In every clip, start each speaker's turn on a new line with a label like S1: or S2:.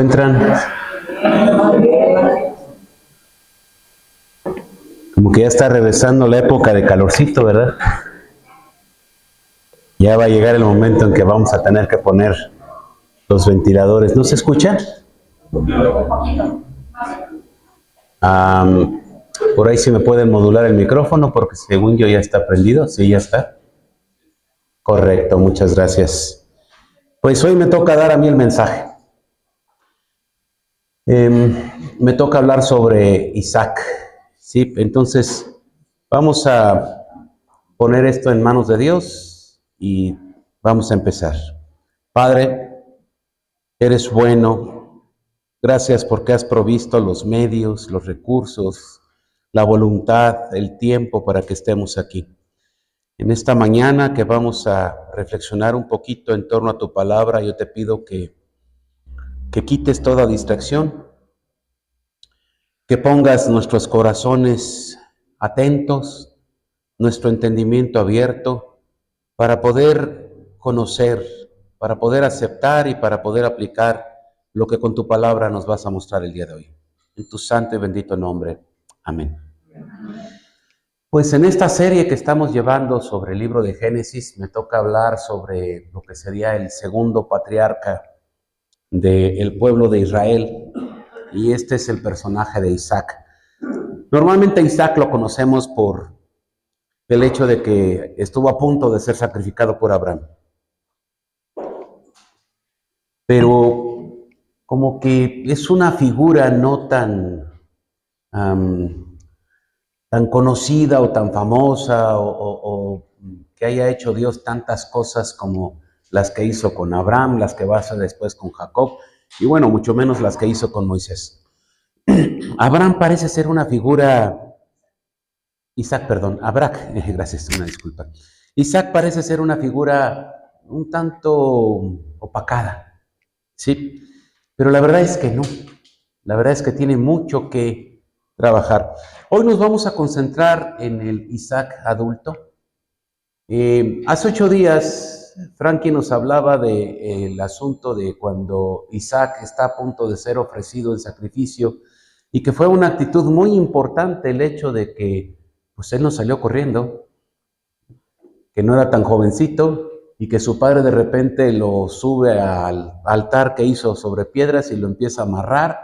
S1: Encuentran como que ya está regresando la época de calorcito, ¿verdad? Ya va a llegar el momento en que vamos a tener que poner los ventiladores. ¿No se escucha? Por ahí sí me pueden modular el micrófono porque según yo ya está prendido. Sí, ya está. Correcto, muchas gracias. Pues hoy me toca dar a mí el mensaje. Me toca hablar sobre Isaac. Sí, entonces vamos a poner esto en manos de Dios y vamos a empezar. Padre, eres bueno. Gracias porque has provisto los medios, los recursos, la voluntad, el tiempo para que estemos aquí. En esta mañana que vamos a reflexionar un poquito en torno a tu palabra, yo te pido que quites toda distracción, que pongas nuestros corazones atentos, nuestro entendimiento abierto, para poder conocer, para poder aceptar y para poder aplicar lo que con tu palabra nos vas a mostrar el día de hoy. En tu santo y bendito nombre. Amén. Pues en esta serie que estamos llevando sobre el libro de Génesis, me toca hablar sobre lo que sería el segundo patriarca del pueblo de Israel, y este es el personaje de Isaac. Normalmente Isaac lo conocemos por el hecho de que estuvo a punto de ser sacrificado por Abraham. Pero como que es una figura no tan conocida o tan famosa o que haya hecho Dios tantas cosas como las que hizo con Abraham, las que va a hacer después con Jacob, y bueno, mucho menos las que hizo con Moisés. Abraham parece ser una figura, gracias, una disculpa. Isaac parece ser una figura un tanto opacada, ¿sí? Pero la verdad es que no, la verdad es que tiene mucho que trabajar. Hoy nos vamos a concentrar en el Isaac adulto. Hace 8 días, Frankie nos hablaba del asunto de cuando Isaac está a punto de ser ofrecido en sacrificio y que fue una actitud muy importante el hecho de que pues él no salió corriendo, que no era tan jovencito y que su padre de repente lo sube al altar que hizo sobre piedras y lo empieza a amarrar.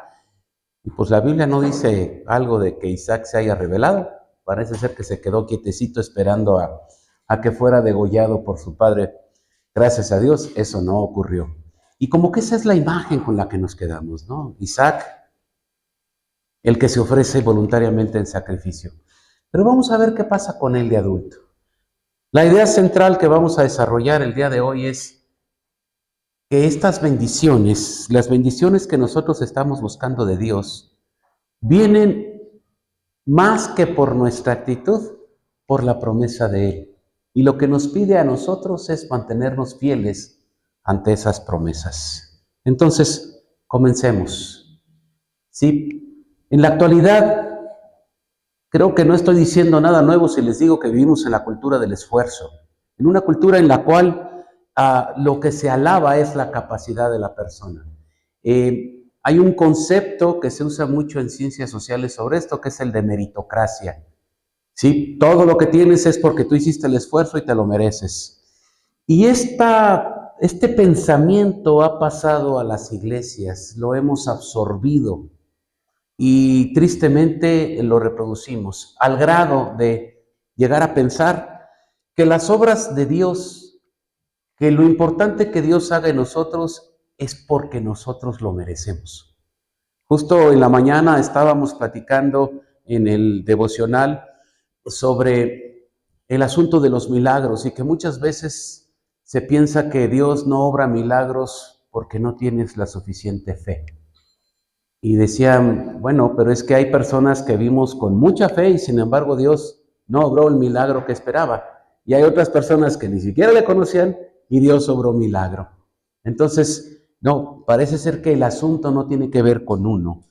S1: Y pues la Biblia no dice algo de que Isaac se haya rebelado. Parece ser que se quedó quietecito esperando a que fuera degollado por su padre. Gracias a Dios, eso no ocurrió. Y como que esa es la imagen con la que nos quedamos, ¿no? Isaac, el que se ofrece voluntariamente en sacrificio. Pero vamos a ver qué pasa con él de adulto. La idea central que vamos a desarrollar el día de hoy es que estas bendiciones, las bendiciones que nosotros estamos buscando de Dios, vienen más que por nuestra actitud, por la promesa de Él. Y lo que nos pide a nosotros es mantenernos fieles ante esas promesas. Entonces, comencemos. ¿Sí? En la actualidad, creo que no estoy diciendo nada nuevo si les digo que vivimos en la cultura del esfuerzo, en una cultura en la cual lo que se alaba es la capacidad de la persona. Hay un concepto que se usa mucho en ciencias sociales sobre esto, que es el de meritocracia. ¿Sí? Todo lo que tienes es porque tú hiciste el esfuerzo y te lo mereces. Y este pensamiento ha pasado a las iglesias, lo hemos absorbido y tristemente lo reproducimos, al grado de llegar a pensar que las obras de Dios, que lo importante que Dios haga en nosotros es porque nosotros lo merecemos. Justo en la mañana estábamos platicando en el devocional sobre el asunto de los milagros y que muchas veces se piensa que Dios no obra milagros porque no tienes la suficiente fe. Y decían, bueno, pero es que hay personas que vimos con mucha fe y sin embargo Dios no obró el milagro que esperaba. Y hay otras personas que ni siquiera le conocían y Dios obró milagro. Entonces, no, parece ser que el asunto no tiene que ver con uno.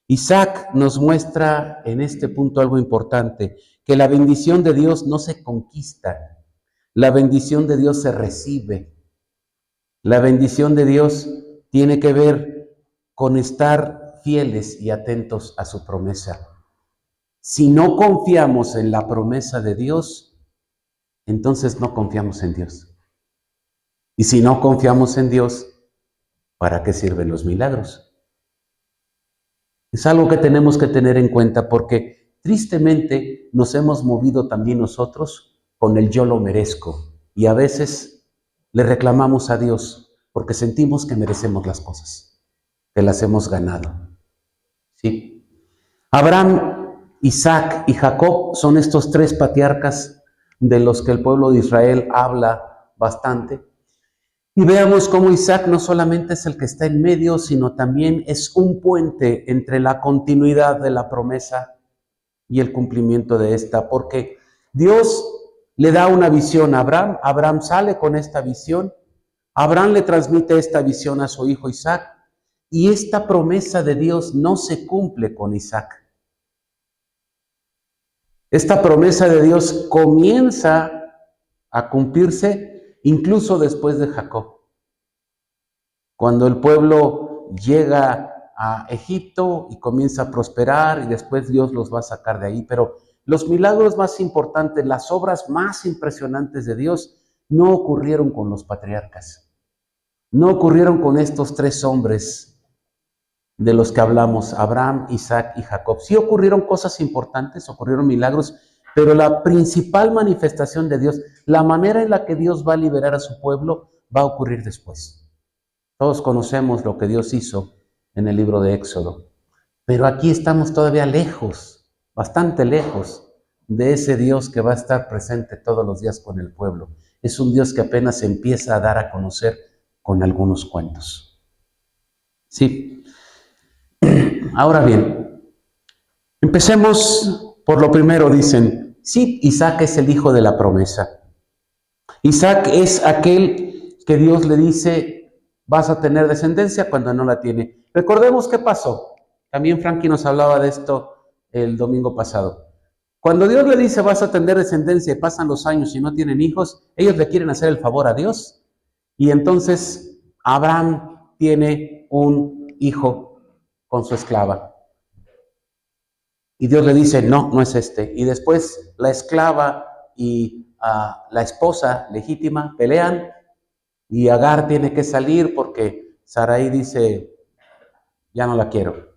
S1: Isaac nos muestra en este punto algo importante, que la bendición de Dios no se conquista, la bendición de Dios se recibe. La bendición de Dios tiene que ver con estar fieles y atentos a su promesa. Si no confiamos en la promesa de Dios, entonces no confiamos en Dios. Y si no confiamos en Dios, ¿para qué sirven los milagros? Es algo que tenemos que tener en cuenta porque tristemente nos hemos movido también nosotros con el yo lo merezco y a veces le reclamamos a Dios porque sentimos que merecemos las cosas, que las hemos ganado. ¿Sí? Abraham, Isaac y Jacob son estos tres patriarcas de los que el pueblo de Israel habla bastante. Y veamos cómo Isaac no solamente es el que está en medio, sino también es un puente entre la continuidad de la promesa y el cumplimiento de esta, porque Dios le da una visión a Abraham, Abraham sale con esta visión, Abraham le transmite esta visión a su hijo Isaac, y esta promesa de Dios no se cumple con Isaac. Esta promesa de Dios comienza a cumplirse incluso después de Jacob. Cuando el pueblo llega a Egipto y comienza a prosperar y después Dios los va a sacar de ahí. Pero los milagros más importantes, las obras más impresionantes de Dios no ocurrieron con los patriarcas. No ocurrieron con estos tres hombres de los que hablamos, Abraham, Isaac y Jacob. Sí ocurrieron cosas importantes, ocurrieron milagros, pero la principal manifestación de Dios, la manera en la que Dios va a liberar a su pueblo, va a ocurrir después. Todos conocemos lo que Dios hizo en el libro de Éxodo, pero aquí estamos todavía lejos, bastante lejos de ese Dios que va a estar presente todos los días con el pueblo. Es un Dios que apenas se empieza a dar a conocer con algunos cuentos. Sí. Ahora bien, empecemos por lo primero. Dicen, sí, Isaac es el hijo de la promesa. Isaac es aquel que Dios le dice, vas a tener descendencia cuando no la tiene. Recordemos qué pasó. También Frankie nos hablaba de esto el domingo pasado. Cuando Dios le dice vas a tener descendencia y pasan los años y no tienen hijos, ellos le quieren hacer el favor a Dios. Y entonces Abraham tiene un hijo con su esclava. Y Dios le dice, no, no es este. Y después la esclava y la esposa legítima pelean y Agar tiene que salir porque Sarai dice, ya no la quiero.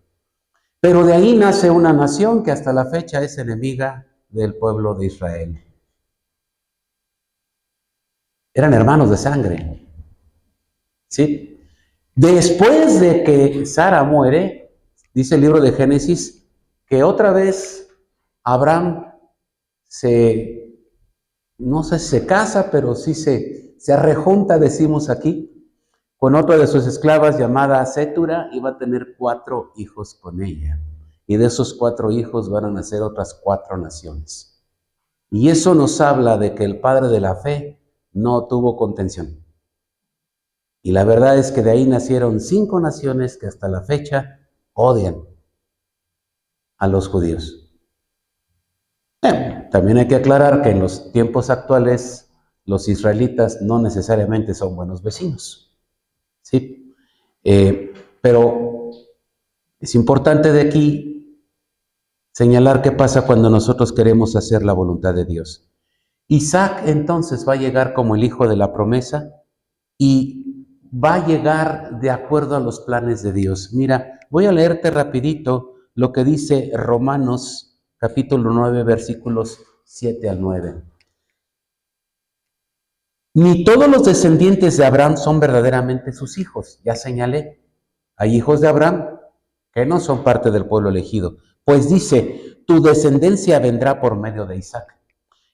S1: Pero de ahí nace una nación que hasta la fecha es enemiga del pueblo de Israel. Eran hermanos de sangre. ¿Sí? Después de que Sara muere, dice el libro de Génesis, que otra vez Abraham no sé si se casa, pero sí se arrejunta, decimos aquí, con otra de sus esclavas llamada Sétura, y va a tener 4 hijos con ella. Y de esos 4 hijos van a nacer otras 4 naciones. Y eso nos habla de que el padre de la fe no tuvo contención. Y la verdad es que de ahí nacieron 5 naciones que hasta la fecha odian a los judíos. También hay que aclarar que en los tiempos actuales los israelitas no necesariamente son buenos vecinos. ¿Sí? Pero es importante de aquí señalar qué pasa cuando nosotros queremos hacer la voluntad de Dios. Isaac entonces va a llegar como el hijo de la promesa y va a llegar de acuerdo a los planes de Dios. Mira, voy a leerte rapidito lo que dice Romanos capítulo 9, versículos 7 al 9. Ni todos los descendientes de Abraham son verdaderamente sus hijos. Ya señalé, hay hijos de Abraham que no son parte del pueblo elegido. Pues dice, tu descendencia vendrá por medio de Isaac.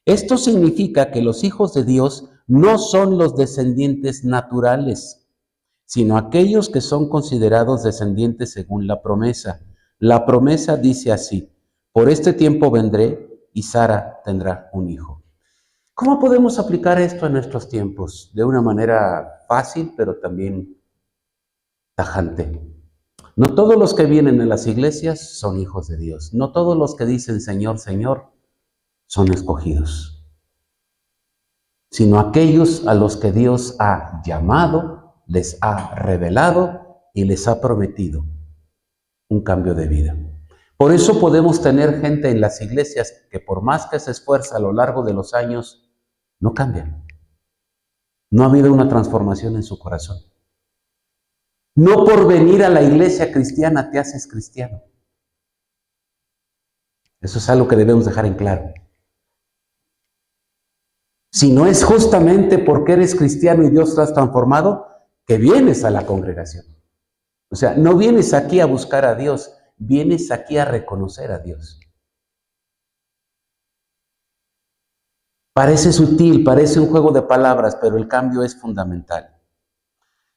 S1: Esto significa que los hijos de Dios no son los descendientes naturales, sino aquellos que son considerados descendientes según la promesa. La promesa dice así, por este tiempo vendré y Sara tendrá un hijo. ¿Cómo podemos aplicar esto en nuestros tiempos? De una manera fácil, pero también tajante. No todos los que vienen a las iglesias son hijos de Dios. No todos los que dicen Señor, Señor son escogidos, sino aquellos a los que Dios ha llamado, les ha revelado y les ha prometido un cambio de vida. Por eso podemos tener gente en las iglesias que por más que se esfuerza a lo largo de los años, no cambian. No ha habido una transformación en su corazón. No por venir a la iglesia cristiana te haces cristiano. Eso es algo que debemos dejar en claro. Si no es justamente porque eres cristiano y Dios te has transformado, que vienes a la congregación. O sea, no vienes aquí a buscar a Dios, vienes aquí a reconocer a Dios. Parece sutil, parece un juego de palabras, pero el cambio es fundamental.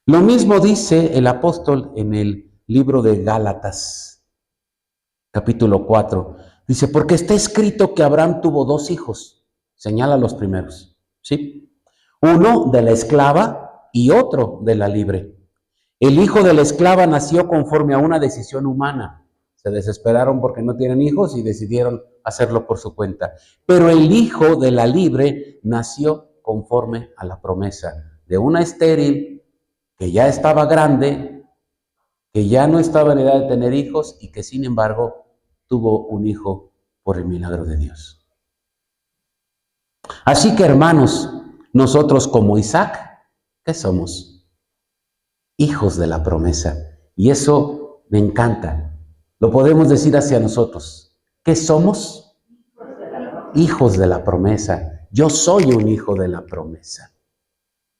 S1: Lo mismo dice el apóstol en el libro de Gálatas, capítulo 4. Dice, porque está escrito que Abraham tuvo 2 hijos. Señala los primeros, ¿sí? Uno de la esclava y otro de la libre. El hijo de la esclava nació conforme a una decisión humana. Se desesperaron porque no tienen hijos y decidieron hacerlo por su cuenta. Pero el hijo de la libre nació conforme a la promesa de una estéril que ya estaba grande, que ya no estaba en edad de tener hijos y que sin embargo tuvo un hijo por el milagro de Dios. Así que hermanos, nosotros como Isaac, ¿qué somos? Hijos de la promesa. Y eso me encanta. Lo podemos decir hacia nosotros. ¿Qué somos? Hijos de la promesa. Yo soy un hijo de la promesa.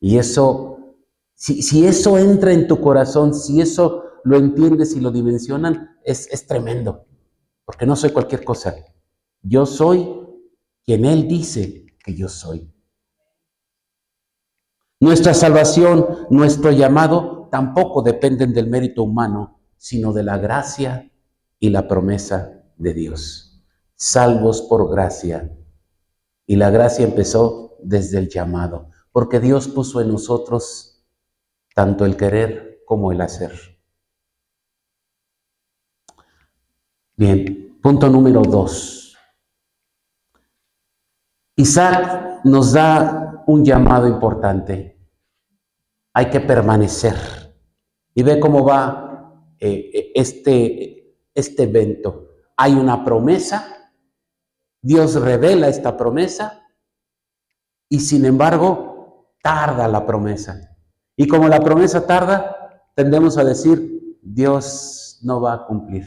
S1: Y eso, si eso entra en tu corazón, si eso lo entiendes y lo dimensionan, es tremendo. Porque no soy cualquier cosa. Yo soy quien Él dice que yo soy. Nuestra salvación, nuestro llamado, tampoco dependen del mérito humano, sino de la gracia y la promesa de Dios. Salvos por gracia. Y la gracia empezó desde el llamado, porque Dios puso en nosotros tanto el querer como el hacer. Bien, punto número 2. Isaac nos da un llamado importante. Hay que permanecer. Y ve cómo va este evento. Hay una promesa, Dios revela esta promesa y sin embargo tarda la promesa. Y como la promesa tarda, tendemos a decir, Dios no va a cumplir.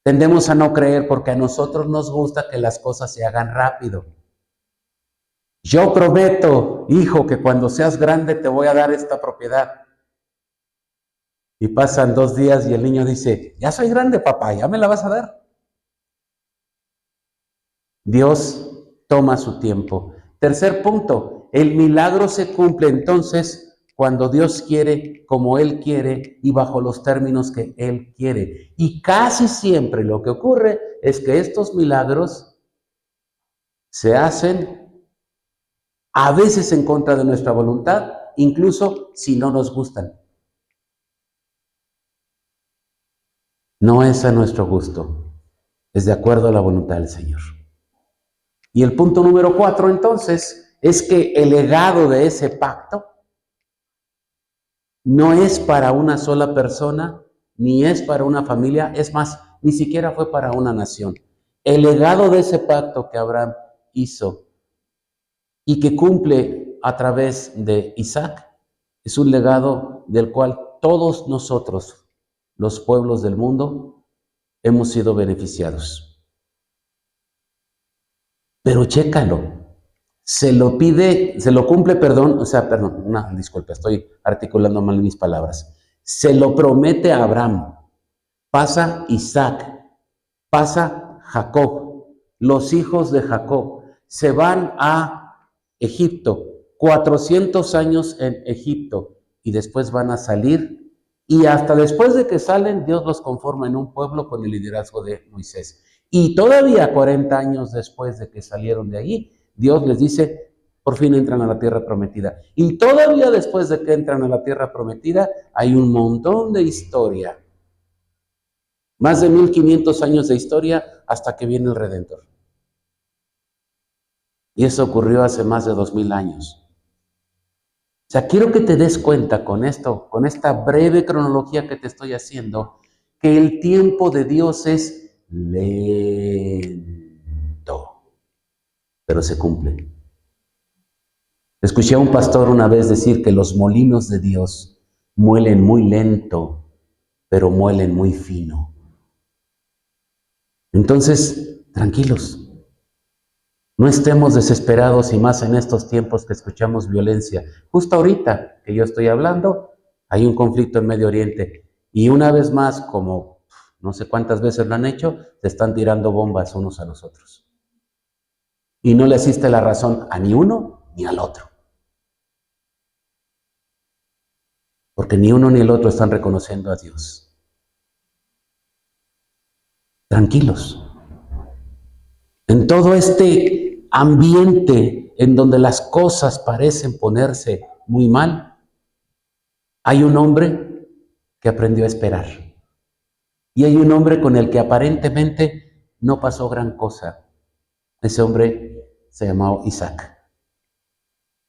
S1: Tendemos a no creer porque a nosotros nos gusta que las cosas se hagan rápido. Yo prometo, hijo, que cuando seas grande te voy a dar esta propiedad. Y pasan 2 días y el niño dice, ya soy grande, papá, ¿ya me la vas a dar? Dios toma su tiempo. Tercer punto, el milagro se cumple entonces cuando Dios quiere, como Él quiere y bajo los términos que Él quiere. Y casi siempre lo que ocurre es que estos milagros se hacen a veces en contra de nuestra voluntad, incluso si no nos gustan. No es a nuestro gusto, es de acuerdo a la voluntad del Señor. Y el punto número 4 entonces es que el legado de ese pacto no es para una sola persona, ni es para una familia, es más, ni siquiera fue para una nación. El legado de ese pacto que Abraham hizo y que cumple a través de Isaac es un legado del cual todos nosotros, los pueblos del mundo, hemos sido beneficiados. Pero chécalo. Se lo cumple, disculpa, estoy articulando mal mis palabras. Se lo promete a Abraham. Pasa Isaac, pasa Jacob, los hijos de Jacob. Se van a Egipto, 400 años en Egipto, y después van a salir. Y hasta después de que salen, Dios los conforma en un pueblo con el liderazgo de Moisés. Y todavía 40 años después de que salieron de allí, Dios les dice, por fin entran a la tierra prometida. Y todavía después de que entran a la tierra prometida, hay un montón de historia. Más de 1500 años de historia hasta que viene el Redentor. Y eso ocurrió hace más de 2000 años. O sea, quiero que te des cuenta con esto, con esta breve cronología que te estoy haciendo, que el tiempo de Dios es lento, pero se cumple. Escuché a un pastor una vez decir que los molinos de Dios muelen muy lento, pero muelen muy fino. Entonces, tranquilos, no estemos desesperados y más en estos tiempos que escuchamos violencia. Justo ahorita que yo estoy hablando, hay un conflicto en Medio Oriente y una vez más, como no sé cuántas veces lo han hecho, se están tirando bombas unos a los otros. Y no le asiste la razón a ni uno ni al otro. Porque ni uno ni el otro están reconociendo a Dios. Tranquilos. En todo este ambiente en donde las cosas parecen ponerse muy mal, hay un hombre que aprendió a esperar. Y hay un hombre con el que aparentemente no pasó gran cosa. Ese hombre se llamó Isaac.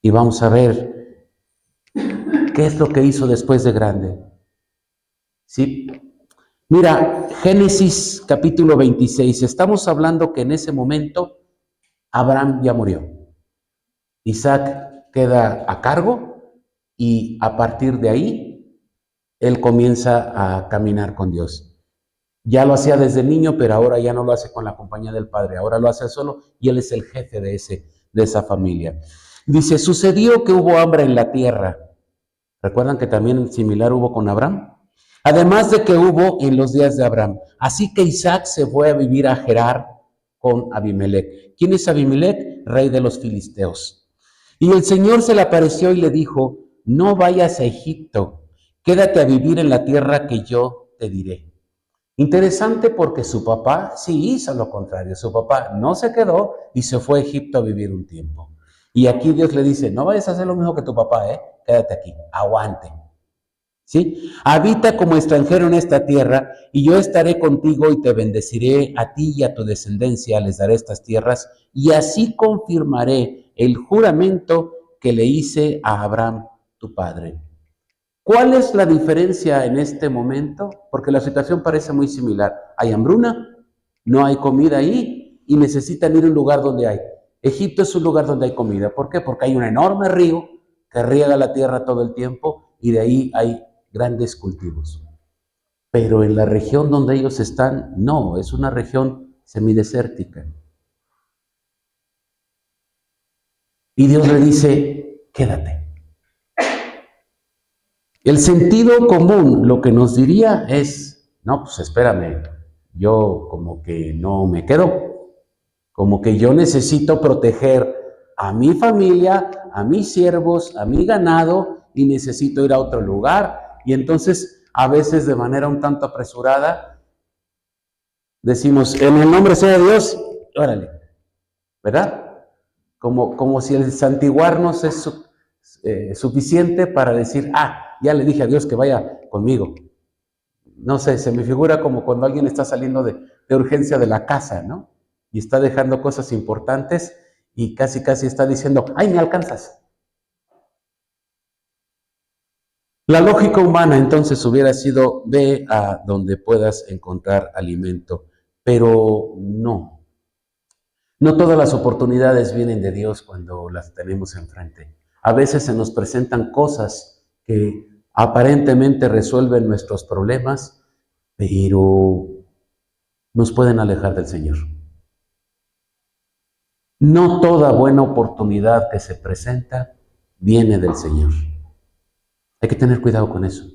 S1: Y vamos a ver qué es lo que hizo después de grande. ¿Sí? Mira, Génesis capítulo 26. Estamos hablando que en ese momento Abraham ya murió. Isaac queda a cargo y a partir de ahí él comienza a caminar con Dios. Ya lo hacía desde niño, pero ahora ya no lo hace con la compañía del padre, ahora lo hace solo y él es el jefe de esa familia. Dice, sucedió que hubo hambre en la tierra. ¿Recuerdan que también similar hubo con Abraham? Además de que hubo en los días de Abraham. Así que Isaac se fue a vivir a Gerar con Abimelech. ¿Quién es Abimelech? Rey de los filisteos. Y el Señor se le apareció y le dijo, no vayas a Egipto, quédate a vivir en la tierra que yo te diré. Interesante porque su papá sí hizo lo contrario. Su papá no se quedó y se fue a Egipto a vivir un tiempo. Y aquí Dios le dice, no vayas a hacer lo mismo que tu papá, quédate aquí, aguante. ¿Sí? Habita como extranjero en esta tierra y yo estaré contigo y te bendeciré a ti y a tu descendencia, les daré estas tierras y así confirmaré el juramento que le hice a Abraham, tu padre. ¿Cuál es la diferencia en este momento? Porque la situación parece muy similar. Hay hambruna, no hay comida ahí y necesitan ir a un lugar donde hay. Egipto es un lugar donde hay comida. ¿Por qué? Porque hay un enorme río que riega la tierra todo el tiempo y de ahí hay grandes cultivos. Pero en la región donde ellos están, no, es una región semidesértica. Y Dios le dice, quédate. El sentido común lo que nos diría es, no, pues espérame, yo como que no me quedo, como que yo necesito proteger a mi familia, a mis siervos, a mi ganado y necesito ir a otro lugar. Y entonces a veces de manera un tanto apresurada decimos, en el nombre sea de Dios, órale, ¿verdad? Como si el santiguarnos es suficiente para decir, ya le dije a Dios que vaya conmigo. No sé, se me figura como cuando alguien está saliendo de urgencia de la casa, ¿no? Y está dejando cosas importantes y casi está diciendo, ¡ay, me alcanzas! La lógica humana entonces hubiera sido, ve a donde puedas encontrar alimento, pero no. No todas las oportunidades vienen de Dios cuando las tenemos enfrente. A veces se nos presentan cosas que aparentemente resuelven nuestros problemas, pero nos pueden alejar del Señor. No toda buena oportunidad que se presenta viene del Señor. Hay que tener cuidado con eso.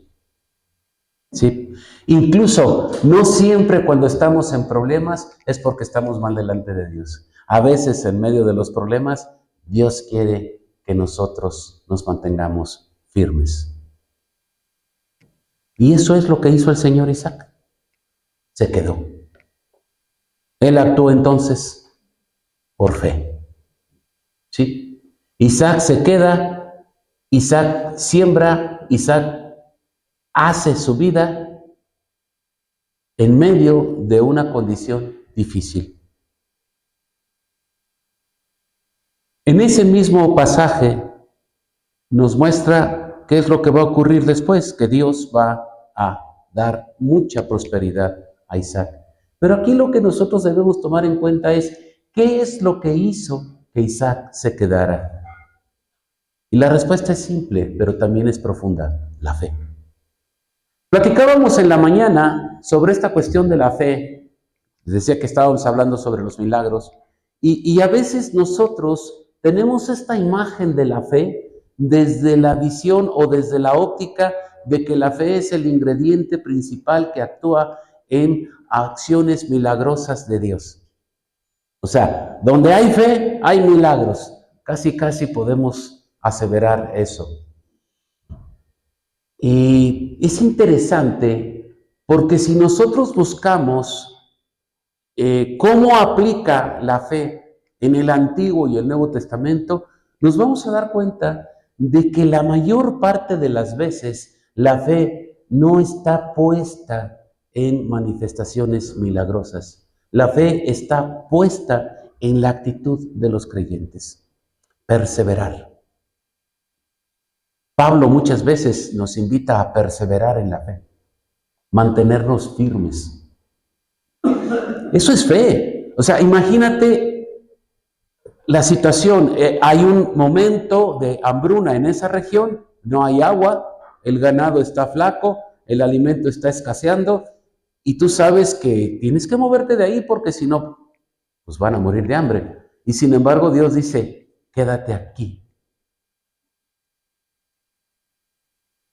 S1: ¿Sí? Incluso, no siempre cuando estamos en problemas es porque estamos mal delante de Dios. A veces en medio de los problemas, Dios quiere que nosotros nos mantengamos firmes. Y eso es lo que hizo el Señor Isaac. Se quedó. Él actuó entonces por fe. ¿Sí? Isaac se queda, Isaac siembra, Isaac hace su vida en medio de una condición difícil. En ese mismo pasaje nos muestra qué es lo que va a ocurrir después, que Dios va a dar mucha prosperidad a Isaac. Pero aquí lo que nosotros debemos tomar en cuenta es, ¿qué es lo que hizo que Isaac se quedara? Y la respuesta es simple, pero también es profunda: la fe. Platicábamos en la mañana sobre esta cuestión de la fe. Les decía que estábamos hablando sobre los milagros. Y a veces nosotros tenemos esta imagen de la fe desde la visión o desde la óptica de que la fe es el ingrediente principal que actúa en acciones milagrosas de Dios. O sea, donde hay fe, hay milagros. Casi podemos aseverar eso. Y es interesante porque si nosotros buscamos cómo aplica la fe en el Antiguo y el Nuevo Testamento, nos vamos a dar cuenta de que la mayor parte de las veces la fe no está puesta en manifestaciones milagrosas. La fe está puesta en la actitud de los creyentes: perseverar. Pablo muchas veces nos invita a perseverar en la fe, mantenernos firmes. Eso es fe. O sea, imagínate la situación. Hay un momento de hambruna en esa región, no hay agua, el ganado está flaco, el alimento está escaseando, y tú sabes que tienes que moverte de ahí porque si no, pues van a morir de hambre. Y sin embargo, Dios dice: quédate aquí.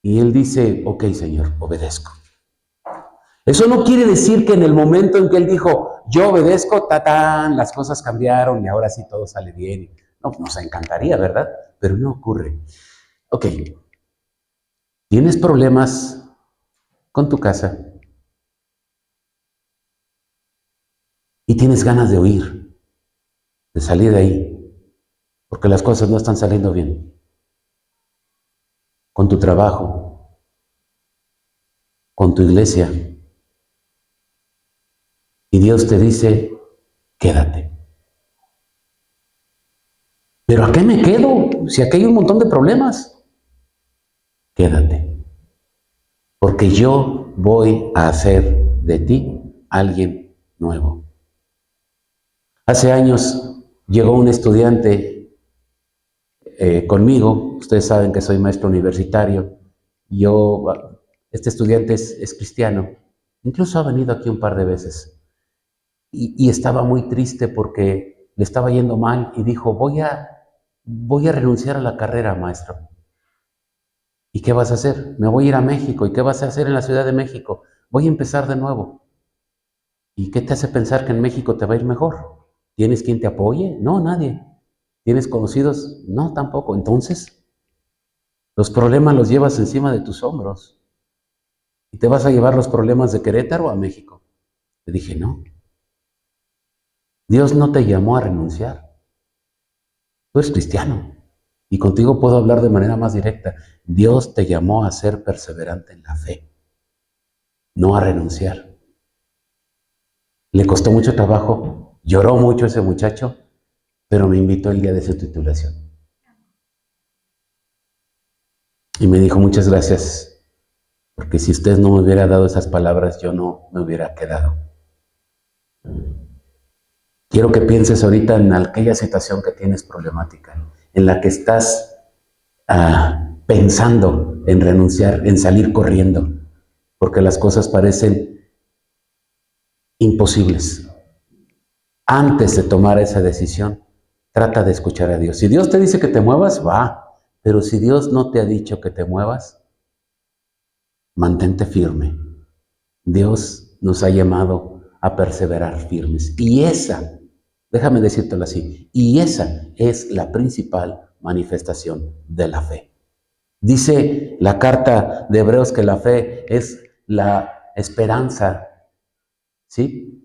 S1: Y él dice: ok, Señor, obedezco. Eso no quiere decir que en el momento en que él dijo, yo obedezco, tatán, las cosas cambiaron y ahora sí todo sale bien. No, nos encantaría, ¿verdad? Pero no ocurre. Ok, tienes problemas con tu casa y tienes ganas de huir, de salir de ahí, porque las cosas no están saliendo bien. Con tu trabajo, con tu iglesia. Y Dios te dice: quédate. ¿Pero a qué me quedo? Si aquí hay un montón de problemas. Quédate. Porque yo voy a hacer de ti alguien nuevo. Hace años llegó un estudiante conmigo. Ustedes saben que soy maestro universitario. Este estudiante es cristiano. Incluso ha venido aquí un par de veces. Y estaba muy triste porque le estaba yendo mal y dijo: voy a renunciar a la carrera, maestro. ¿Y qué vas a hacer? Me voy a ir a México. ¿Y qué vas a hacer en la Ciudad de México? Voy a empezar de nuevo. ¿Y qué te hace pensar que en México te va a ir mejor? ¿Tienes quien te apoye? No, nadie. ¿Tienes conocidos? No, tampoco. Entonces, los problemas los llevas encima de tus hombros. ¿Y te vas a llevar los problemas de Querétaro a México? Le dije: no. Dios no te llamó a renunciar. Tú eres cristiano. Y contigo puedo hablar de manera más directa. Dios te llamó a ser perseverante en la fe, no a renunciar. Le costó mucho trabajo, lloró mucho ese muchacho, pero me invitó el día de su titulación. Y me dijo: muchas gracias, porque si usted no me hubiera dado esas palabras, yo no me hubiera quedado. Quiero que pienses ahorita en aquella situación que tienes problemática, en la que estás pensando en renunciar, en salir corriendo, porque las cosas parecen imposibles. Antes de tomar esa decisión, trata de escuchar a Dios. Si Dios te dice que te muevas, va. Pero si Dios no te ha dicho que te muevas, mantente firme. Dios nos ha llamado a perseverar firmes. Y esa, déjame decírtelo así, y esa es la principal manifestación de la fe. Dice la carta de Hebreos que la fe es la esperanza, ¿sí?,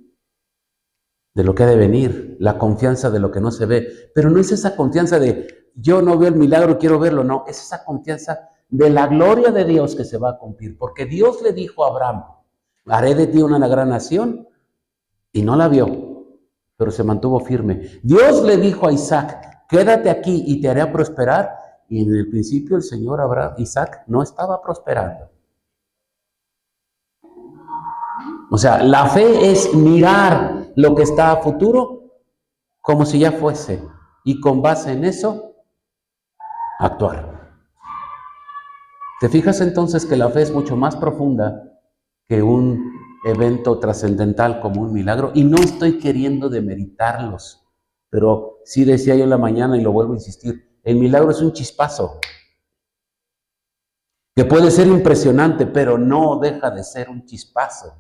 S1: de lo que ha de venir, la confianza de lo que no se ve. Pero no es esa confianza de yo no veo el milagro, quiero verlo, no, es esa confianza de la gloria de Dios que se va a cumplir. Porque Dios le dijo a Abraham: haré de ti una gran nación, y no la vio, pero se mantuvo firme. Dios le dijo a Isaac: quédate aquí y te haré prosperar, y en el principio el Señor Isaac no estaba prosperando. O sea, la fe es mirar lo que está a futuro como si ya fuese y con base en eso actuar. ¿Te fijas entonces que la fe es mucho más profunda que un evento trascendental como un milagro? Y no estoy queriendo demeritarlos, pero sí decía yo en la mañana y lo vuelvo a insistir, el milagro es un chispazo que puede ser impresionante, pero no deja de ser un chispazo.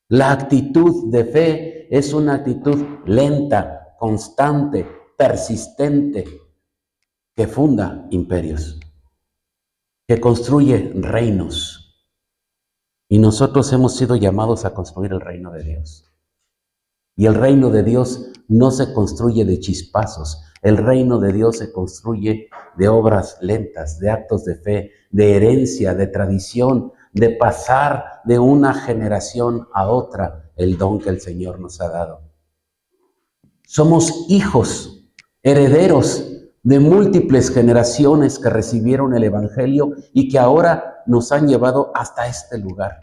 S1: La actitud de fe es una actitud lenta, constante, persistente, que funda imperios, que construye reinos. Y nosotros hemos sido llamados a construir el reino de Dios. Y el reino de Dios no se construye de chispazos. El reino de Dios se construye de obras lentas, de actos de fe, de herencia, de tradición, de pasar de una generación a otra el don que el Señor nos ha dado. Somos hijos, herederos de múltiples generaciones que recibieron el Evangelio y que ahora nos han llevado hasta este lugar.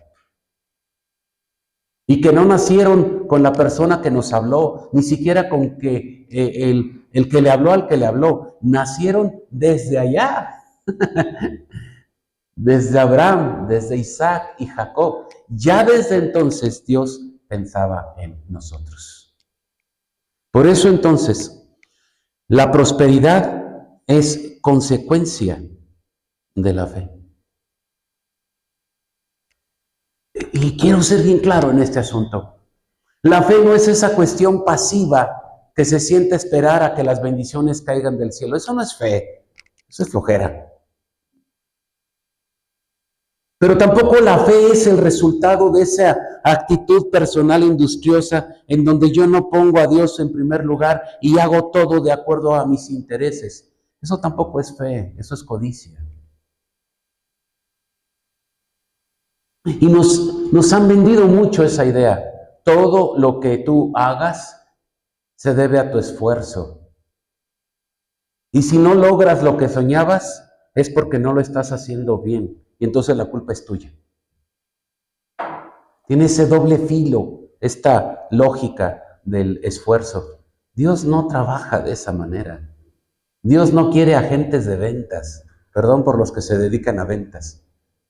S1: Y que no nacieron con la persona que nos habló, ni siquiera con que el que le habló al que le habló. Nacieron desde allá, desde Abraham, desde Isaac y Jacob. Ya desde entonces Dios pensaba en nosotros. Por eso entonces, la prosperidad es consecuencia de la fe. Y quiero ser bien claro en este asunto. La fe no es esa cuestión pasiva que se siente esperar a que las bendiciones caigan del cielo. Eso no es fe, eso es flojera. Pero tampoco la fe es el resultado de esa actitud personal industriosa en donde yo no pongo a Dios en primer lugar y hago todo de acuerdo a mis intereses. Eso tampoco es fe, eso es codicia. Y nos han vendido mucho esa idea. Todo lo que tú hagas se debe a tu esfuerzo. Y si no logras lo que soñabas, es porque no lo estás haciendo bien. Y entonces la culpa es tuya. Tiene ese doble filo, esta lógica del esfuerzo. Dios no trabaja de esa manera. Dios no quiere agentes de ventas. Perdón por los que se dedican a ventas.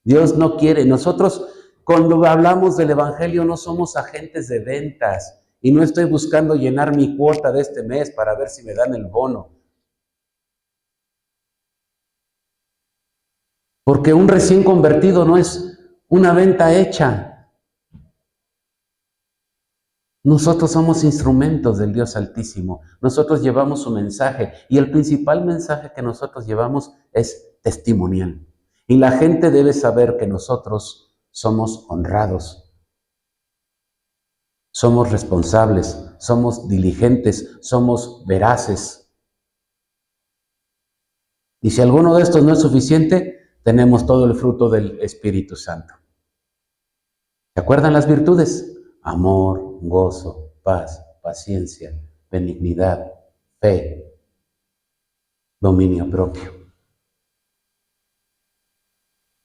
S1: Dios no quiere. Nosotros, cuando hablamos del Evangelio, no somos agentes de ventas. Y no estoy buscando llenar mi cuota de este mes para ver si me dan el bono. Porque un recién convertido no es una venta hecha. Nosotros somos instrumentos del Dios Altísimo. Nosotros llevamos su mensaje y el principal mensaje que nosotros llevamos es testimonial. Y la gente debe saber que nosotros somos honrados, somos responsables, somos diligentes, somos veraces. Y si alguno de estos no es suficiente, tenemos todo el fruto del Espíritu Santo. ¿Se acuerdan las virtudes? Amor, gozo, paz, paciencia, benignidad, fe, dominio propio.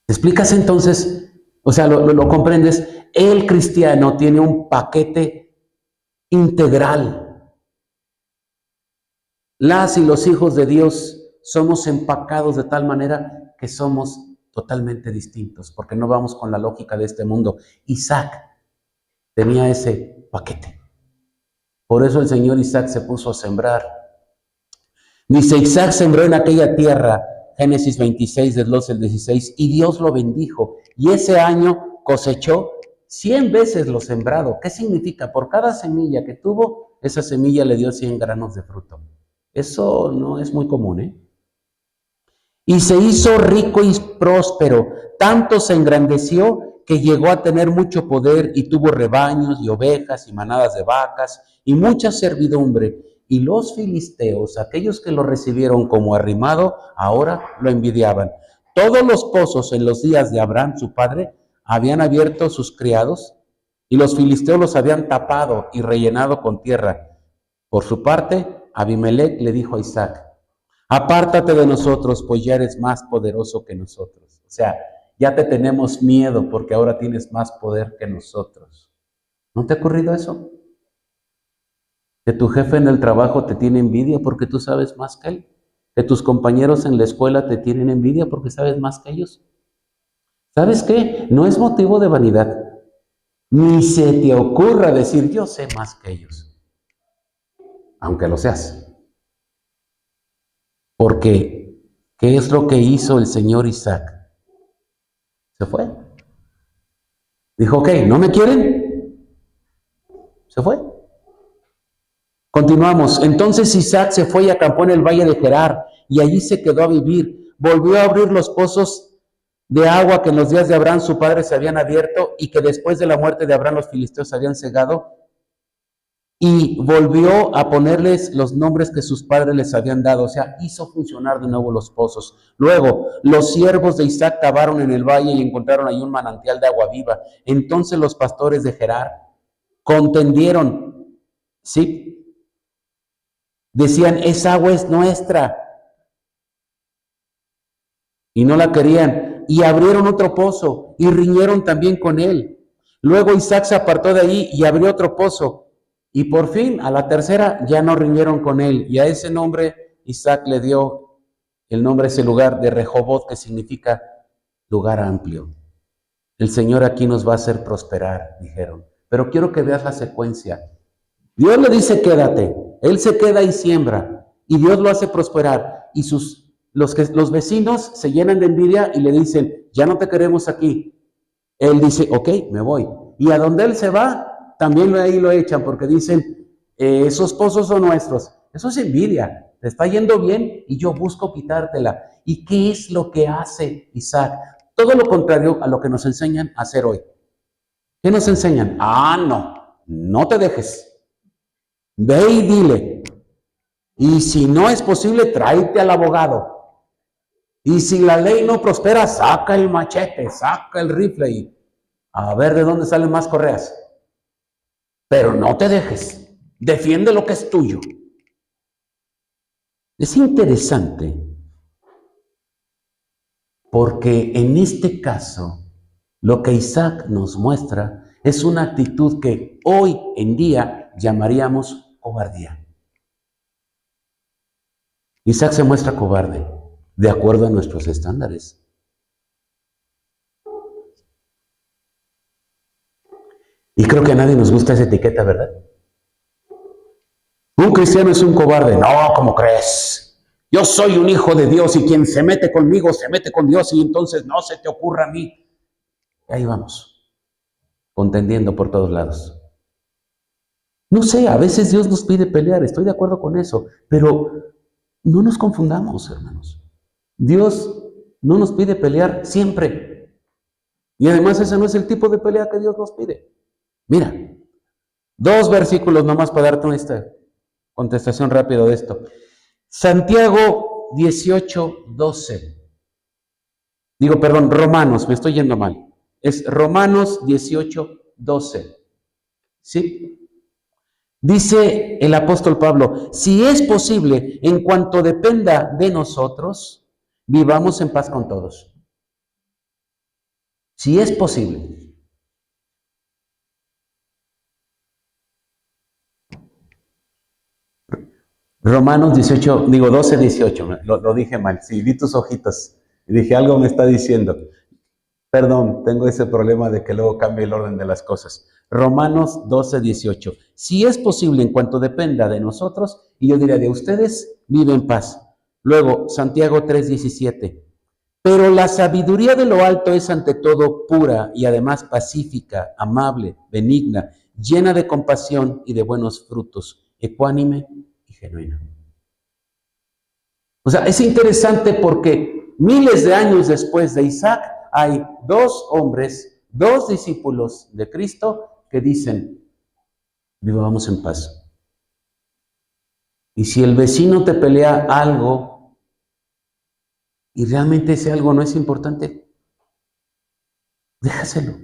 S1: ¿Te explicas entonces? O sea, lo comprendes. El cristiano tiene un paquete integral. Las y los hijos de Dios somos empacados de tal manera que somos totalmente distintos, porque no vamos con la lógica de este mundo. Isaac tenía ese paquete. Por eso el Señor Isaac se puso a sembrar. Dice, Isaac sembró en aquella tierra, Génesis 26, del 12 al 16, y Dios lo bendijo. Y ese año cosechó 100 veces lo sembrado. ¿Qué significa? Por cada semilla que tuvo, esa semilla le dio 100 granos de fruto. Eso no es muy común, ¿eh? Y se hizo rico y próspero, tanto se engrandeció que llegó a tener mucho poder y tuvo rebaños y ovejas y manadas de vacas y mucha servidumbre. Y los filisteos, aquellos que lo recibieron como arrimado, ahora lo envidiaban. Todos los pozos en los días de Abraham, su padre, habían abierto sus criados y los filisteos los habían tapado y rellenado con tierra. Por su parte, Abimelec le dijo a Isaac, apártate de nosotros, pues ya eres más poderoso que nosotros. O sea, ya te tenemos miedo porque ahora tienes más poder que nosotros. ¿No te ha ocurrido eso? Que tu jefe en el trabajo te tiene envidia porque tú sabes más que él. Que tus compañeros en la escuela te tienen envidia porque sabes más que ellos. ¿Sabes qué? No es motivo de vanidad. Ni se te ocurra decir yo sé más que ellos, aunque lo seas. Porque, ¿qué es lo que hizo el señor Isaac? Se fue. Dijo, ok, ¿no me quieren? Se fue. Continuamos. Entonces Isaac se fue y acampó en el valle de Gerar y allí se quedó a vivir. Volvió a abrir los pozos de agua que en los días de Abraham su padre se habían abierto y que después de la muerte de Abraham los filisteos habían cegado. Y volvió a ponerles los nombres que sus padres les habían dado, o sea, hizo funcionar de nuevo los pozos. Luego, los siervos de Isaac cavaron en el valle y encontraron ahí un manantial de agua viva. Entonces los pastores de Gerar contendieron, ¿sí? Decían, esa agua es nuestra, y no la querían. Y abrieron otro pozo y riñeron también con él. Luego Isaac se apartó de ahí y abrió otro pozo. Y por fin, a la tercera, ya no riñeron con él. Y a ese nombre Isaac le dio el nombre a ese lugar de Rehoboth, que significa lugar amplio. El Señor aquí nos va a hacer prosperar, dijeron. Pero quiero que veas la secuencia. Dios le dice quédate, él se queda y siembra, y Dios lo hace prosperar, y los vecinos se llenan de envidia y le dicen, ya no te queremos aquí. Él dice, ok, me voy. Y a donde él se va, también ahí lo echan, porque dicen, esos pozos son nuestros. Eso es envidia, te está yendo bien y yo busco quitártela. ¿Y qué es lo que hace Isaac? Todo lo contrario a lo que nos enseñan a hacer hoy. ¿Qué nos enseñan? No, no te dejes. Ve y dile. Y si no es posible, tráete al abogado. Y si la ley no prospera, saca el machete, saca el rifle y a ver de dónde salen más correas. Pero no te dejes. Defiende lo que es tuyo. Es interesante porque en este caso, lo que Isaac nos muestra es una actitud que hoy en día llamaríamos cobardía. Isaac se muestra cobarde, de acuerdo a nuestros estándares. Y creo que a nadie nos gusta esa etiqueta, ¿verdad? Un cristiano es un cobarde. No, ¿cómo crees? Yo soy un hijo de Dios y quien se mete conmigo se mete con Dios y entonces no se te ocurra a mí. Y ahí vamos, contendiendo por todos lados. No sé, a veces Dios nos pide pelear, estoy de acuerdo con eso, pero no nos confundamos, hermanos. Dios no nos pide pelear siempre. Y además ese no es el tipo de pelea que Dios nos pide. Mira, 2 versículos nomás para darte esta contestación rápida de esto. Santiago 18:12. Digo, perdón, Romanos, me estoy yendo mal. Es Romanos 18:12. ¿Sí? Dice el apóstol Pablo, si es posible, en cuanto dependa de nosotros, vivamos en paz con todos. Si es posible. Romanos 18, digo 12:18, lo dije mal, sí, vi tus ojitos y dije, algo me está diciendo. Perdón, tengo ese problema de que luego cambie el orden de las cosas. Romanos 12:18. Si es posible, en cuanto dependa de nosotros, y yo diría de ustedes, vive en paz. Luego, Santiago 3:17. Pero la sabiduría de lo alto es ante todo pura y además pacífica, amable, benigna, llena de compasión y de buenos frutos, ecuánime y genuina. O sea, es interesante porque miles de años después de Isaac hay 2 hombres, 2 discípulos de Cristo que dicen, vivamos en paz. Y si el vecino te pelea algo y realmente ese algo no es importante, déjaselo.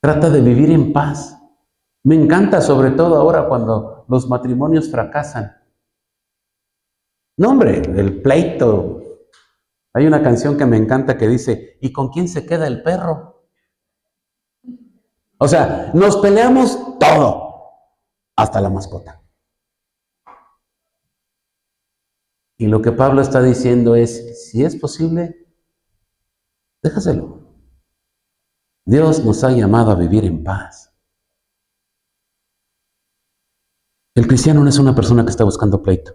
S1: Trata de vivir en paz. Me encanta sobre todo ahora cuando los matrimonios fracasan. No, hombre, el pleito. Hay una canción que me encanta que dice, ¿y con quién se queda el perro? O sea, nos peleamos todo, hasta la mascota. Y lo que Pablo está diciendo es, si es posible, déjaselo. Dios nos ha llamado a vivir en paz. El cristiano no es una persona que está buscando pleito.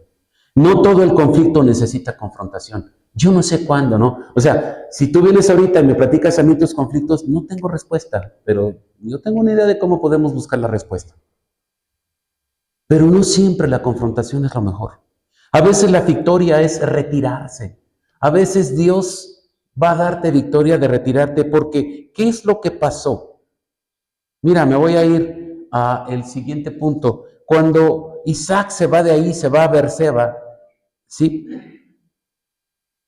S1: No todo el conflicto necesita confrontación. Yo no sé cuándo, ¿no? O sea, si tú vienes ahorita y me platicas a mí tus conflictos, no tengo respuesta, pero yo tengo una idea de cómo podemos buscar la respuesta. Pero no siempre la confrontación es lo mejor. A veces la victoria es retirarse. A veces Dios va a darte victoria de retirarte porque ¿qué es lo que pasó? Mira, me voy a ir al siguiente punto. Cuando Isaac se va de ahí, se va a Beerseba, ¿sí?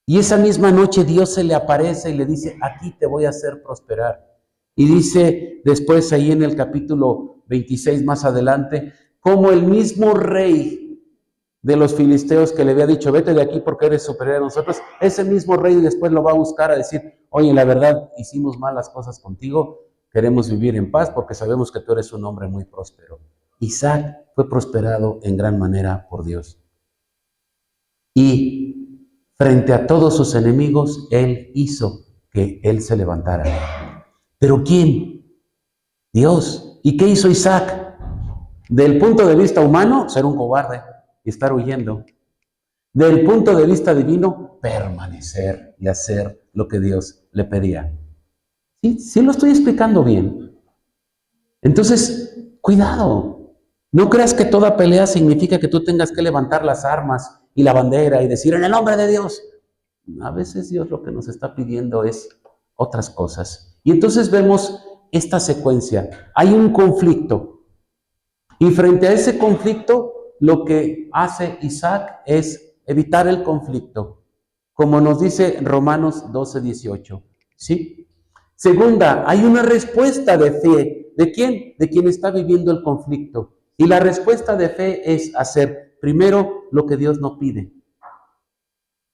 S1: Y esa misma noche Dios se le aparece y le dice, aquí te voy a hacer prosperar. Y dice después ahí en el capítulo 26 más adelante, como el mismo rey de los filisteos que le había dicho, vete de aquí porque eres superior a nosotros, ese mismo rey después lo va a buscar a decir, oye, la verdad, hicimos malas cosas contigo, queremos vivir en paz porque sabemos que tú eres un hombre muy próspero. Isaac fue prosperado en gran manera por Dios. Y frente a todos sus enemigos, él hizo que él se levantara. ¿Pero quién? Dios. ¿Y qué hizo Isaac? Del punto de vista humano, ser un cobarde y estar huyendo. Del punto de vista divino, permanecer y hacer lo que Dios le pedía. ¿Sí lo estoy explicando bien? Entonces, cuidado. No creas que toda pelea significa que tú tengas que levantar las armas y la bandera y decir en el nombre de Dios. A veces Dios lo que nos está pidiendo es otras cosas. Y entonces vemos esta secuencia. Hay un conflicto. Y frente a ese conflicto, lo que hace Isaac es evitar el conflicto, como nos dice Romanos 12:18. ¿Sí? Segunda, hay una respuesta de fe. ¿De quién? De quien está viviendo el conflicto. Y la respuesta de fe es hacer primero lo que Dios no pide.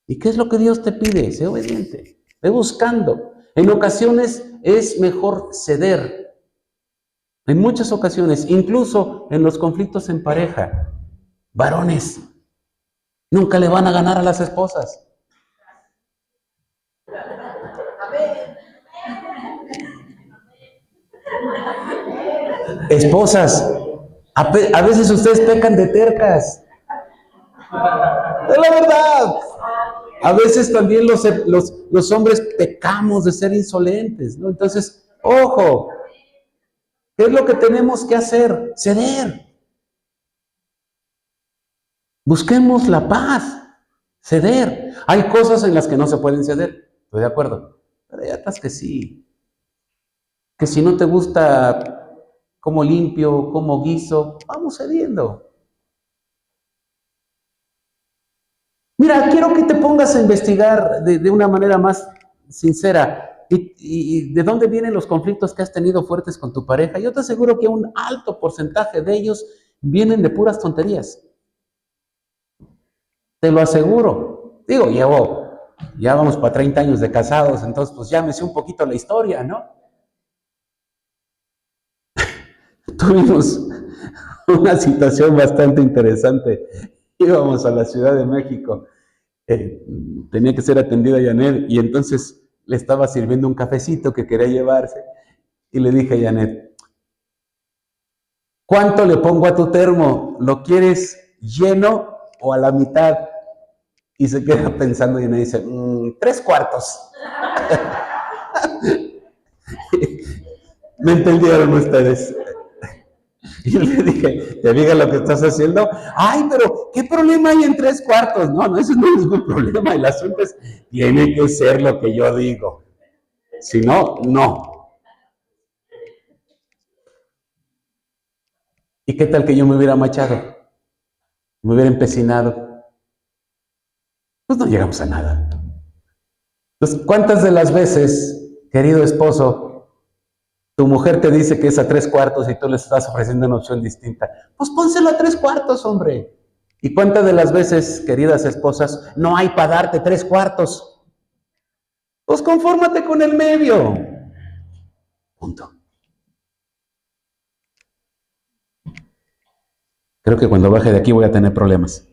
S1: ¿Y qué es lo que Dios te pide? Sé obediente, ve buscando. En ocasiones es mejor ceder. En muchas ocasiones, incluso en los conflictos en pareja, varones nunca le van a ganar a las esposas. Esposas, a veces ustedes pecan de tercas. Es la verdad. A veces también los hombres pecamos de ser insolentes, ¿no? Entonces, ojo, ¿qué es lo que tenemos que hacer? Ceder. Busquemos la paz, ceder. Hay cosas en las que no se pueden ceder, estoy de acuerdo, pero hay otras que sí. Que si no te gusta cómo limpio, cómo guiso, vamos cediendo. Mira, quiero que te pongas a investigar de una manera más sincera. ¿Y de dónde vienen los conflictos que has tenido fuertes con tu pareja? Yo te aseguro que un alto porcentaje de ellos vienen de puras tonterías. Te lo aseguro. Digo, ya vamos para 30 años de casados, entonces pues ya me sé un poquito la historia, ¿no? Tuvimos una situación bastante interesante. Íbamos a la Ciudad de México. Tenía que ser atendida Janet y entonces le estaba sirviendo un cafecito que quería llevarse y le dije a Janet, ¿cuánto le pongo a tu termo? ¿Lo quieres lleno o a la mitad? Y se queda pensando y me dice, 3/4. ¿Me entendieron ustedes? Y yo le dije, ¿te diga lo que estás haciendo? Ay, pero ¿qué problema hay en 3/4? No, eso no es ningún problema. El asunto es, tiene que ser lo que yo digo. Si no, no. ¿Y qué tal que yo me hubiera machado? Me hubiera empecinado. Pues no llegamos a nada. Entonces, ¿cuántas de las veces, querido esposo, tu mujer te dice que es a 3/4 y tú le estás ofreciendo una opción distinta? Pues pónselo a 3/4, hombre. ¿Y cuántas de las veces, queridas esposas, no hay para darte 3/4? Pues confórmate con el medio. Punto. Creo que cuando baje de aquí voy a tener problemas.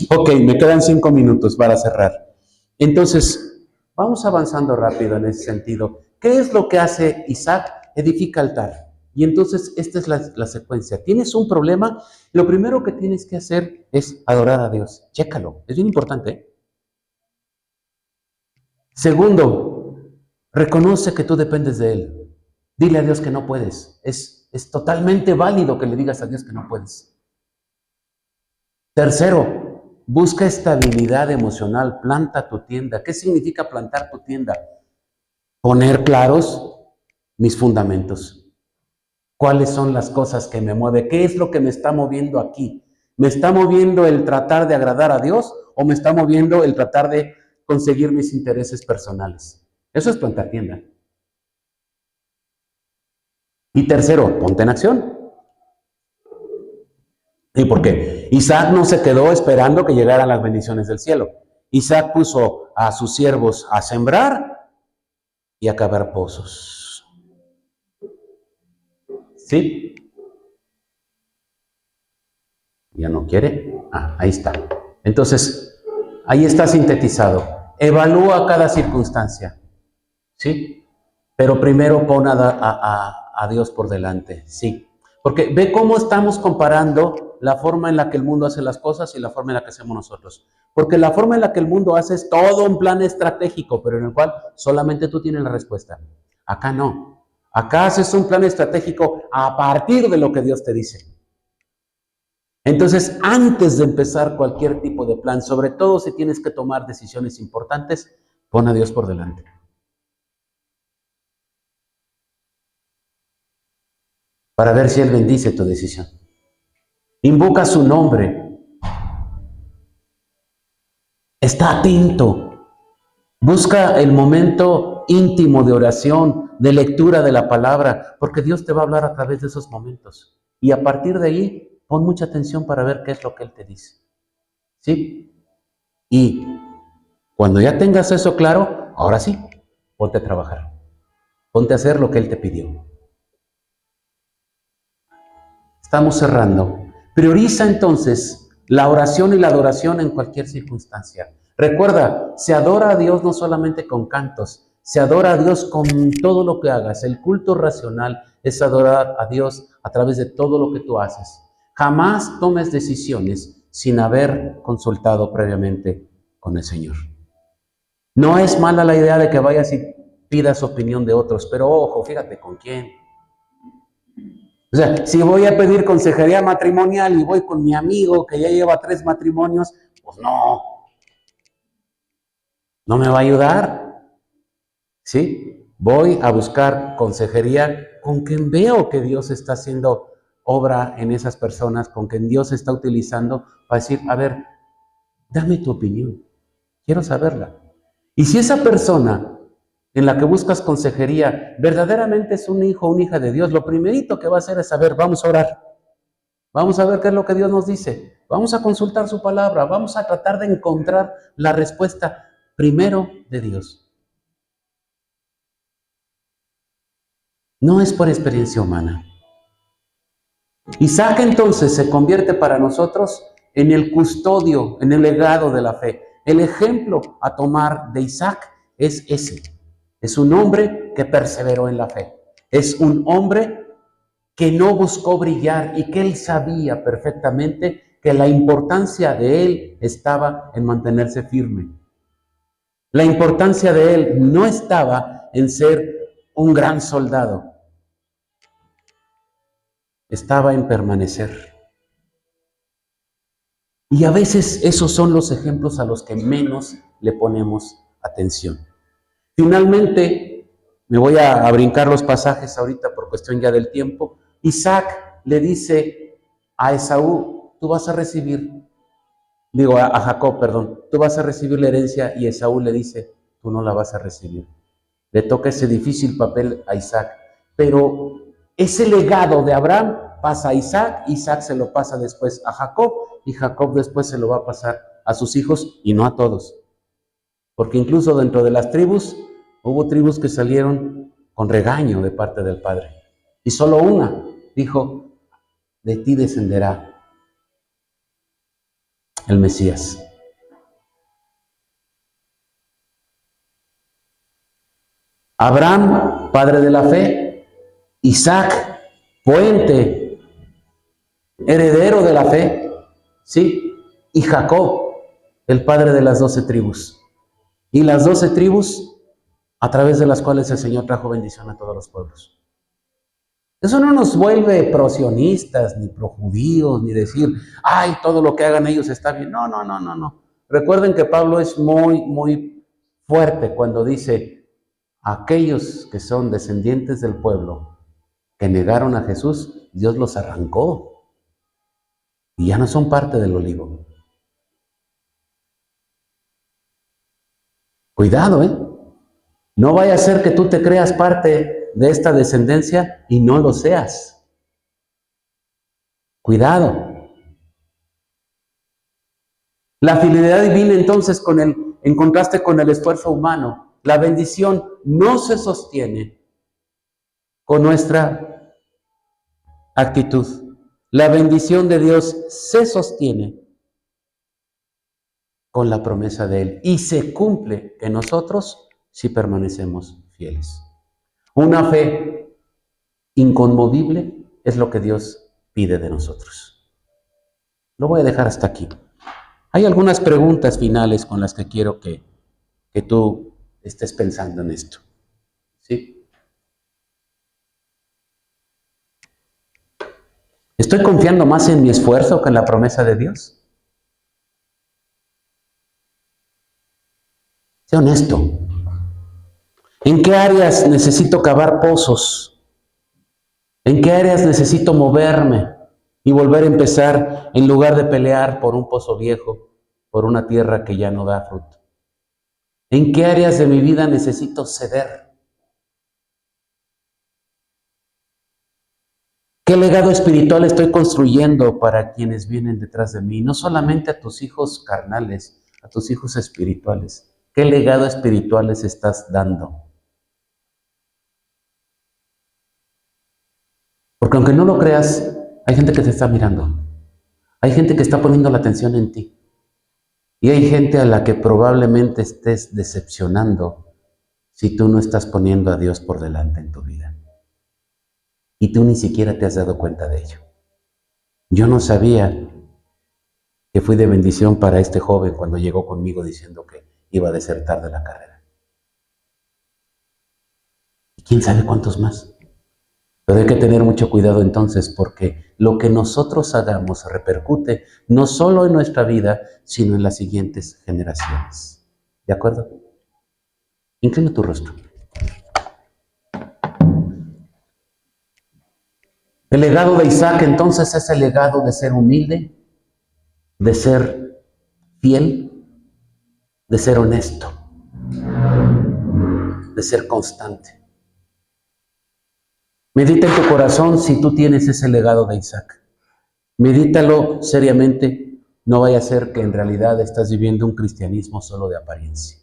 S1: Ok, me quedan 5 minutos para cerrar. Entonces, vamos avanzando rápido en ese sentido. ¿Qué es lo que hace Isaac? Edifica altar. Y entonces, esta es la secuencia. ¿Tienes un problema? Lo primero que tienes que hacer es adorar a Dios. Chécalo, es bien importante, ¿eh? Segundo, reconoce que tú dependes de Él. Dile a Dios que no puedes. Es totalmente válido que le digas a Dios que no puedes. Tercero, busca estabilidad emocional, planta tu tienda. ¿Qué significa plantar tu tienda? Poner claros mis fundamentos. ¿Cuáles son las cosas que me mueven? ¿Qué es lo que me está moviendo aquí? ¿Me está moviendo el tratar de agradar a Dios o me está moviendo el tratar de conseguir mis intereses personales? Eso es plantar tienda. Y tercero, ponte en acción. ¿Y por qué? Isaac no se quedó esperando que llegaran las bendiciones del cielo. Isaac puso a sus siervos a sembrar y a cavar pozos. ¿Sí? ¿Ya no quiere? Ah, ahí está. Entonces, ahí está sintetizado. Evalúa cada circunstancia. ¿Sí? Pero primero pon a Dios por delante. Sí. Porque ve cómo estamos comparando la forma en la que el mundo hace las cosas y la forma en la que hacemos nosotros. Porque la forma en la que el mundo hace es todo un plan estratégico, pero en el cual solamente tú tienes la respuesta. Acá no. Acá haces un plan estratégico a partir de lo que Dios te dice. Entonces, antes de empezar cualquier tipo de plan, sobre todo si tienes que tomar decisiones importantes, pon a Dios por delante. Para ver si Él bendice tu decisión. Invoca su nombre. Está atento. Busca el momento íntimo de oración, de lectura de la palabra, porque Dios te va a hablar a través de esos momentos. Y a partir de ahí, pon mucha atención para ver qué es lo que Él te dice. ¿Sí? Y cuando ya tengas eso claro, ahora sí, ponte a trabajar. Ponte a hacer lo que Él te pidió. Estamos cerrando. Prioriza entonces la oración y la adoración en cualquier circunstancia. Recuerda, se adora a Dios no solamente con cantos, se adora a Dios con todo lo que hagas. El culto racional es adorar a Dios a través de todo lo que tú haces. Jamás tomes decisiones sin haber consultado previamente con el Señor. No es mala la idea de que vayas y pidas opinión de otros, pero ojo, fíjate con quién. O sea, si voy a pedir consejería matrimonial y voy con mi amigo que ya lleva 3 matrimonios, pues no me va a ayudar. ¿Sí? Voy a buscar consejería con quien veo que Dios está haciendo obra en esas personas, con quien Dios está utilizando para decir, a ver, dame tu opinión, quiero saberla. Y si esa persona en la que buscas consejería verdaderamente es un hijo o una hija de Dios, lo primerito que va a hacer es saber, vamos a orar. Vamos a ver qué es lo que Dios nos dice. Vamos a consultar su palabra. Vamos a tratar de encontrar la respuesta primero de Dios. No es por experiencia humana. Isaac entonces se convierte para nosotros en el custodio, en el legado de la fe. El ejemplo a tomar de Isaac es ese. Es un hombre que perseveró en la fe. Es un hombre que no buscó brillar y que él sabía perfectamente que la importancia de él estaba en mantenerse firme. La importancia de él no estaba en ser un gran soldado, estaba en permanecer. Y a veces esos son los ejemplos a los que menos le ponemos atención. Finalmente, me voy a brincar los pasajes ahorita por cuestión ya del tiempo. Isaac le dice a Esaú, tú vas a recibir, a Jacob, perdón, tú vas a recibir la herencia, y Esaú le dice, tú no la vas a recibir. Le toca ese difícil papel a Isaac, pero ese legado de Abraham pasa a Isaac, Isaac se lo pasa después a Jacob, y Jacob después se lo va a pasar a sus hijos y no a todos. Porque incluso dentro de las tribus, hubo tribus que salieron con regaño de parte del padre. Y solo una dijo, de ti descenderá el Mesías. Abraham, padre de la fe, Isaac, puente, heredero de la fe, ¿sí? Y Jacob, el padre de las 12 tribus. Y las 12 tribus a través de las cuales el Señor trajo bendición a todos los pueblos. Eso no nos vuelve prosionistas, ni projudíos, ni decir, ay, todo lo que hagan ellos está bien. No, no, no, no, no. Recuerden que Pablo es muy fuerte cuando dice, aquellos que son descendientes del pueblo, que negaron a Jesús, Dios los arrancó y ya no son parte del olivo. Cuidado, ¿eh? No vaya a ser que tú te creas parte de esta descendencia y no lo seas. Cuidado. La fidelidad divina entonces en contraste con el esfuerzo humano, la bendición no se sostiene con nuestra actitud. La bendición de Dios se sostiene con la promesa de Él y se cumple en nosotros si permanecemos fieles. Una fe inconmovible es lo que Dios pide de nosotros. Lo voy a dejar hasta aquí. Hay algunas preguntas finales con las que quiero que tú estés pensando en esto. ¿Sí? ¿Estoy confiando más en mi esfuerzo que en la promesa de Dios? Sé honesto. ¿En qué áreas necesito cavar pozos? ¿En qué áreas necesito moverme y volver a empezar en lugar de pelear por un pozo viejo, por una tierra que ya no da fruto? ¿En qué áreas de mi vida necesito ceder? ¿Qué legado espiritual estoy construyendo para quienes vienen detrás de mí? No solamente a tus hijos carnales, a tus hijos espirituales. ¿Qué legado espiritual les estás dando? Porque aunque no lo creas, hay gente que te está mirando. Hay gente que está poniendo la atención en ti. Y hay gente a la que probablemente estés decepcionando si tú no estás poniendo a Dios por delante en tu vida. Y tú ni siquiera te has dado cuenta de ello. Yo no sabía que fui de bendición para este joven cuando llegó conmigo diciendo que iba a desertar de la carrera. Y quién sabe cuántos más. Pero hay que tener mucho cuidado entonces porque lo que nosotros hagamos repercute no solo en nuestra vida, sino en las siguientes generaciones. ¿De acuerdo? Inclina tu rostro. El legado de Isaac entonces es el legado de ser humilde, de ser fiel, de ser honesto, de ser constante. Medita en tu corazón si tú tienes ese legado de Isaac. Medítalo seriamente, no vaya a ser que en realidad estás viviendo un cristianismo solo de apariencia.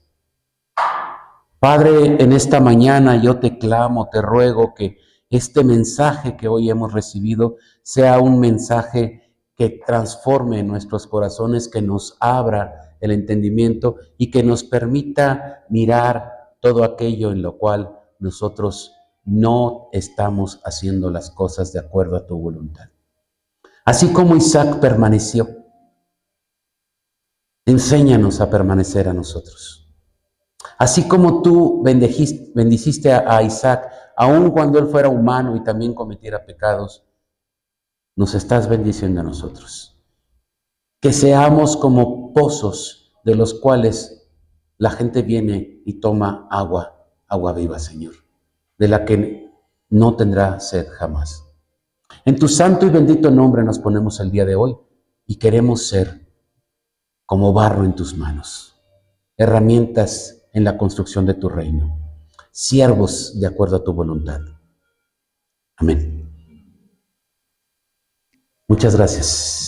S1: Padre, en esta mañana yo te clamo, te ruego que este mensaje que hoy hemos recibido sea un mensaje que transforme nuestros corazones, que nos abra el entendimiento y que nos permita mirar todo aquello en lo cual nosotros no estamos haciendo las cosas de acuerdo a tu voluntad. Así como Isaac permaneció, enséñanos a permanecer a nosotros. Así como tú bendijiste a Isaac, aun cuando él fuera humano y también cometiera pecados, nos estás bendiciendo a nosotros. Que seamos como pozos de los cuales la gente viene y toma agua viva, Señor, de la que no tendrá sed jamás. En tu santo y bendito nombre nos ponemos el día de hoy y queremos ser como barro en tus manos, herramientas en la construcción de tu reino, siervos de acuerdo a tu voluntad. Amén. Muchas gracias.